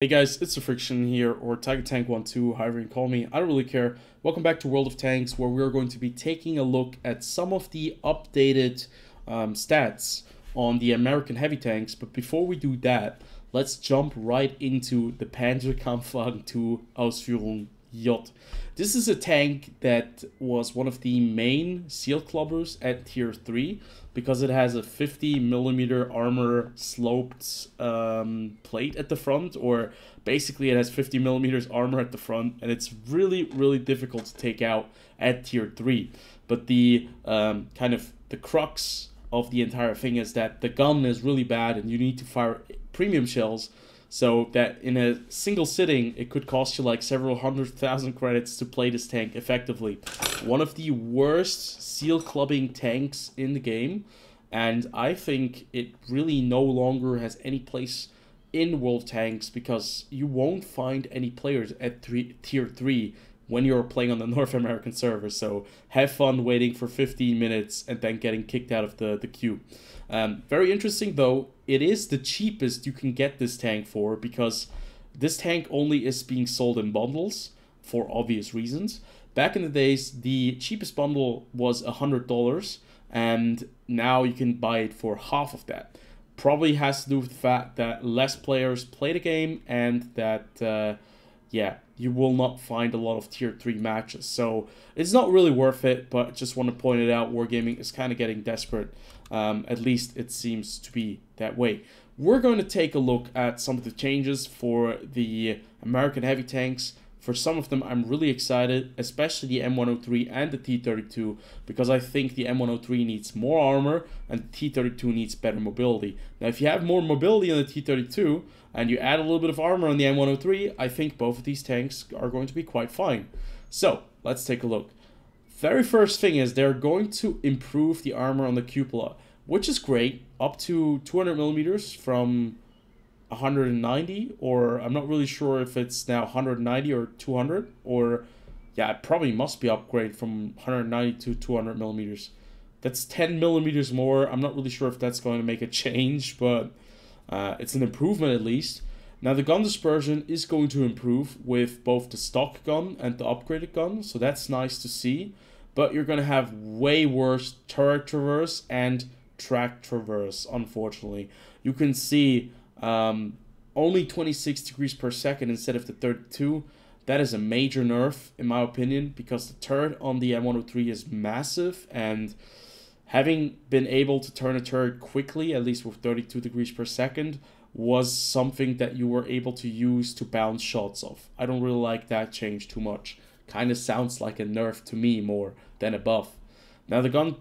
Hey guys, it's TheFrXion here, or Tiger Tank 12, however you call me. I don't really care. Welcome back to World of Tanks, where we're going to be taking a look at some of the updated stats on the American heavy tanks. But before we do that, let's jump right into the Panzerkampfwagen 2 Ausführung J. This is a tank that was one of the main seal clubbers at tier 3 because it has a 50mm armor sloped plate at the front, or basically it has 50mm armor at the front, and it's really difficult to take out at tier 3. But the kind of the crux of the entire thing is that the gun is really bad and you need to fire premium shells, so that in a single sitting it could cost you like several 100,000 credits to play this tank effectively. One of the worst seal clubbing tanks in the game, and I think it really no longer has any place in World Tanks because you won't find any players at tier 3 when you're playing on the North American server. So have fun waiting for 15 minutes and then getting kicked out of the queue. Very interesting though, it is the cheapest you can get this tank for, because this tank only is being sold in bundles for obvious reasons. Back in the days, the cheapest bundle was $100, and now you can buy it for half of that. Probably has to do with the fact that less players play the game, and that yeah, you will not find a lot of tier 3 matches. So it's not really worth it, but just want to point it out. Wargaming is kind of getting desperate. At least it seems to be that way. We're going to take a look at some of the changes for the American heavy tanks. For some of them, I'm really excited, especially the M103 and the T32, because I think the M103 needs more armor and the T32 needs better mobility. Now, if you have more mobility on the T32 and you add a little bit of armor on the M103, I think both of these tanks are going to be quite fine. So, let's take a look. Very first thing is they're going to improve the armor on the cupola, which is great, up to 200mm from 190, or I'm not really sure if it's now 190 or 200, or yeah, it probably must be upgraded from 190 to 200mm. That's 10mm more. I'm not really sure if that's going to make a change, but it's an improvement at least. Now the gun dispersion is going to improve with both the stock gun and the upgraded gun, so that's nice to see. But you're going to have way worse turret traverse and track traverse, unfortunately. You can see only 26 degrees per second instead of the 32. That is a major nerf, in my opinion, because the turret on the M103 is massive, and having been able to turn a turret quickly, at least with 32 degrees per second, was something that you were able to use to bounce shots off. I don't really like that change too much. Kind of sounds like a nerf to me more than a buff. Now the gun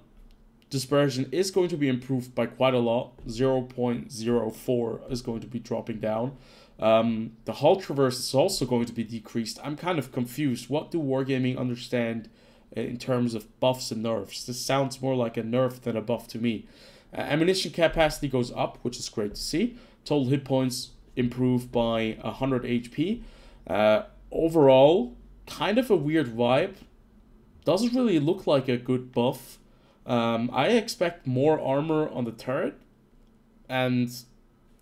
dispersion is going to be improved by quite a lot. 0.04 is going to be dropping down. The hull traverse is also going to be decreased. I'm kind of confused. What do Wargaming understand in terms of buffs and nerfs? This sounds more like a nerf than a buff to me. Ammunition capacity goes up, which is great to see. Total hit points improved by 100 HP. Overall, kind of a weird vibe. Doesn't really look like a good buff. I expect more armor on the turret, and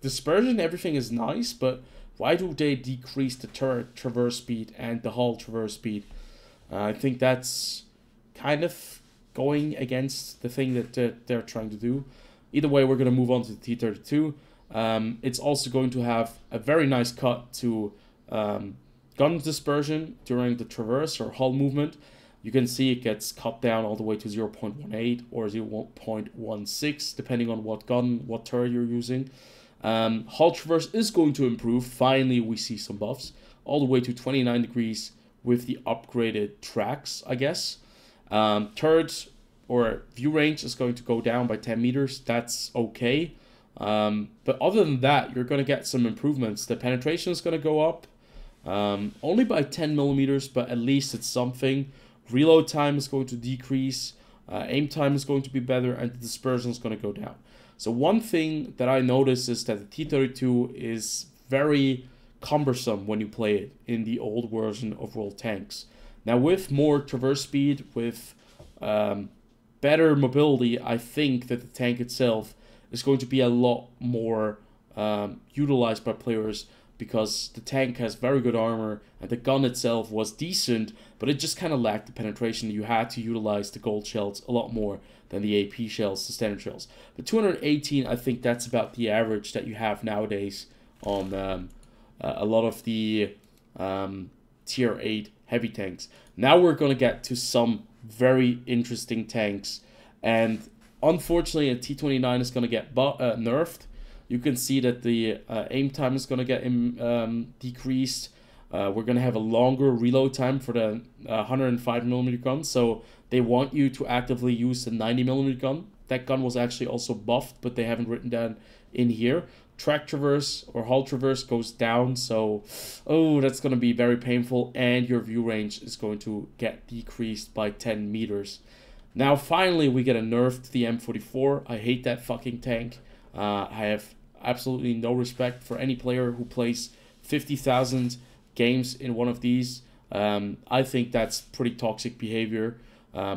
dispersion, everything is nice, but why do they decrease the turret traverse speed and the hull traverse speed? I think that's kind of going against the thing that they're trying to do. Either way, we're going to move on to the T32. It's also going to have a very nice cut to gun dispersion during the traverse or hull movement. You can see it gets cut down all the way to 0.18 or 0.16, depending on what gun, what turret you're using. Hull traverse is going to improve. Finally, we see some buffs. All the way to 29 degrees with the upgraded tracks, I guess. Turret or view range is going to go down by 10 meters. That's okay. But other than that, you're going to get some improvements. The penetration is going to go up. Only by 10mm, but at least it's something. Reload time is going to decrease, aim time is going to be better, and the dispersion is going to go down. So one thing that I noticed is that the T32 is very cumbersome when you play it in the old version of World Tanks. Now with more traverse speed, with better mobility, I think that the tank itself is going to be a lot more utilized by players because the tank has very good armor and the gun itself was decent, but it just kind of lacked the penetration. You had to utilize the gold shells a lot more than the AP shells, the standard shells. But 218, I think that's about the average that you have nowadays on a lot of the tier 8 heavy tanks. Now we're going to get to some very interesting tanks, and unfortunately a T29 is going to get nerfed. You can see that the aim time is going to get decreased. We're going to have a longer reload time for the 105mm gun, so they want you to actively use the 90mm gun. That gun was actually also buffed, but they haven't written that in here. Track traverse or hull traverse goes down, so that's going to be very painful, and your view range is going to get decreased by 10 meters. Now finally we get a nerf to the M44. I hate that fucking tank. I have absolutely no respect for any player who plays 50,000 games in one of these. I think that's pretty toxic behavior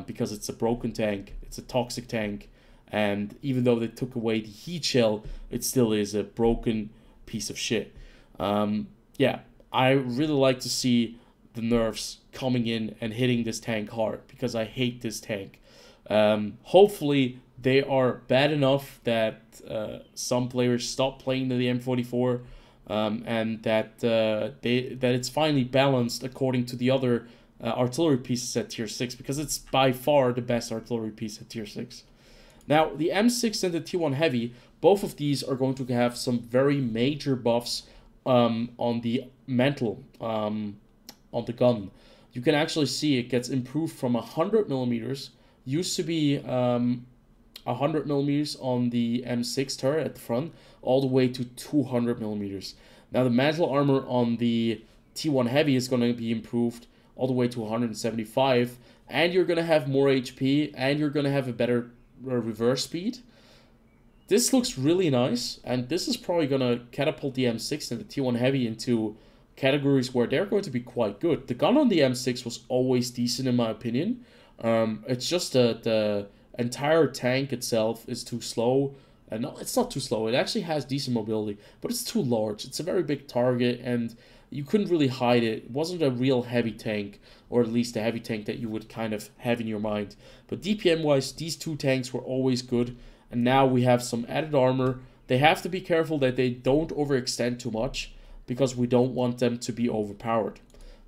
because it's a broken tank, it's a toxic tank, and even though they took away the heat shell, it still is a broken piece of shit. Yeah, I really like to see the nerfs coming in and hitting this tank hard because I hate this tank. Hopefully they are bad enough that some players stop playing the M44, and that it's finally balanced according to the other artillery pieces at tier 6, because it's by far the best artillery piece at tier 6. Now the M6 and the T1 Heavy, both of these are going to have some very major buffs on the mantle, on the gun. You can actually see it gets improved from 100mm, used to be 100mm on the M6 turret at the front, all the way to 200mm. Now the mantle armor on the T1 Heavy is going to be improved all the way to 175, and you're going to have more HP, and you're going to have a better reverse speed. This looks really nice, and this is probably going to catapult the M6 and the T1 Heavy into categories where they're going to be quite good. The gun on the M6 was always decent in my opinion. It's just the entire tank itself is too slow. And no, it's not too slow. It actually has decent mobility, but it's too large. It's a very big target, and you couldn't really hide it. It wasn't a real heavy tank, or at least a heavy tank that you would kind of have in your mind. But DPM-wise, these two tanks were always good, and now we have some added armor. They have to be careful that they don't overextend too much, because we don't want them to be overpowered.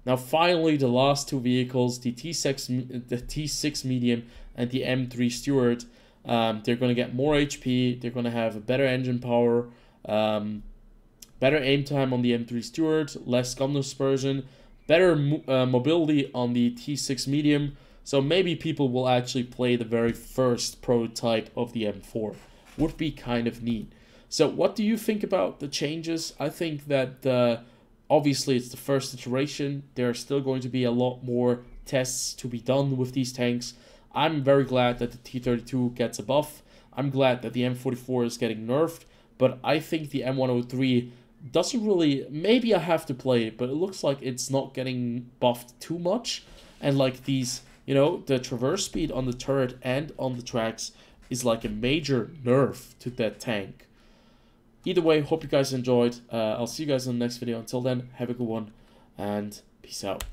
Now finally, the last two vehicles, the T6 Medium and the M3 Stuart, they're going to get more HP, they're going to have a better engine power, better aim time on the M3 Stuart, less gun dispersion, better mobility on the T6 Medium, so maybe people will actually play the very first prototype of the M4. Would be kind of neat. So what do you think about the changes? I think that obviously it's the first iteration. There are still going to be a lot more tests to be done with these tanks. I'm very glad that the T32 gets a buff. I'm glad that the M44 is getting nerfed, but I think the M103 doesn't really, maybe I have to play it, but it looks like it's not getting buffed too much. And like these, you know, the traverse speed on the turret and on the tracks is like a major nerf to that tank. Either way, hope you guys enjoyed. I'll see you guys in the next video. Until then, have a good one, and peace out.